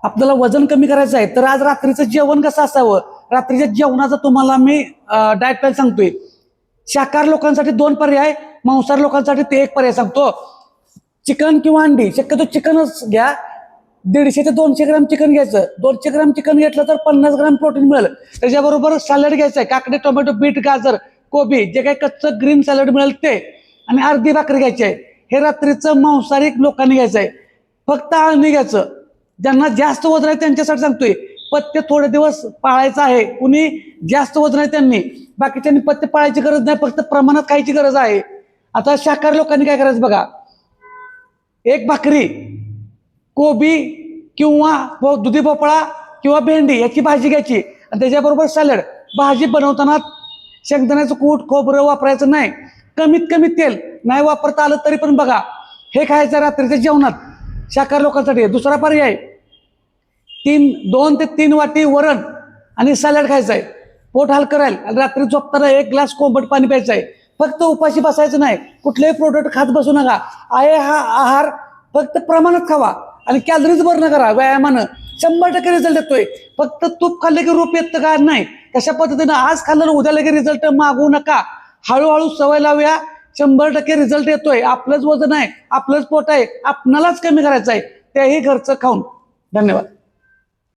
आपल्याला वजन कमी करायचं आहे तर आज रात्रीचं जेवण कसं असावं, रात्रीच्या जेवणाचं तुम्हाला मी डाएट प्लॅन सांगतोय. शाकाहार लोकांसाठी 2 पर्याय, मांसाहार लोकांसाठी ते 1 पर्याय सांगतो. चिकन किंवा अंडी, शक्यतो चिकनच घ्या. 150 ते 200 ग्राम चिकन घ्यायचं. 200 ग्राम चिकन घेतलं तर 50 ग्राम प्रोटीन मिळेल. त्याच्याबरोबर सॅलड घ्यायचं आहे, काकडी, टोमॅटो, बीट, गाजर, कोबी, जे काही कच्चं ग्रीन सॅलड मिळेल ते, आणि अर्धी भाकरी घ्यायची आहे. हे रात्रीचं मांसाहारी लोकांनी घ्यायचं आहे. फक्त आळणी घ्यायचं. ज्यांना जास्त वजन आहे त्यांच्यासाठी सांगतोय, पथ्य थोडे दिवस पाळायचं आहे. कुणी जास्त वजन आहे त्यांनी, बाकीच्यांनी पथ्य पाळायची गरज नाही, फक्त प्रमाणात खायची गरज आहे. आता शाकाहारी लोकांनी काय करायचं बघा, 1 भाकरी, कोबी किंवा दुधी भोपळा किंवा भेंडी याची भाजी घ्यायची आणि त्याच्याबरोबर सॅलड. भाजी बनवताना शेंगदाण्याचं कूट, खोबरं वापरायचं नाही. कमीत कमी तेल नाही वापरता आलं तरी पण बघा, हे खायचं रात्रीच्या जेवणात शाकाहारी लोकांसाठी. दुसरा पर्याय, 2 ते 3 वाटी वरण आणि सॅलड खायचं आहे. पोट हलकं राहील. आणि रात्री झोपताना 1 ग्लास कोमट पाणी प्यायचं आहे. फक्त उपाशी बसायचं नाही, कुठलेही प्रोडक्ट खात बसू नका. आहे हा आहार फक्त प्रमाणात खावा आणि कॅलरीज बर्न करा व्यायामानं. 100% रिझल्ट येतोय. फक्त तूप खाल्ले की रूप येतं का नाही, तशा पद्धतीनं आज खाल्लं उद्या लगे रिझल्ट मागवू नका. हळूहळू सवय लावूया. 100% रिझल्ट येतोय. आपलंच वजन आहे, आपलंच पोट आहे, आपणालाच कमी करायचं आहे, तेही घरचं खाऊन. धन्यवाद.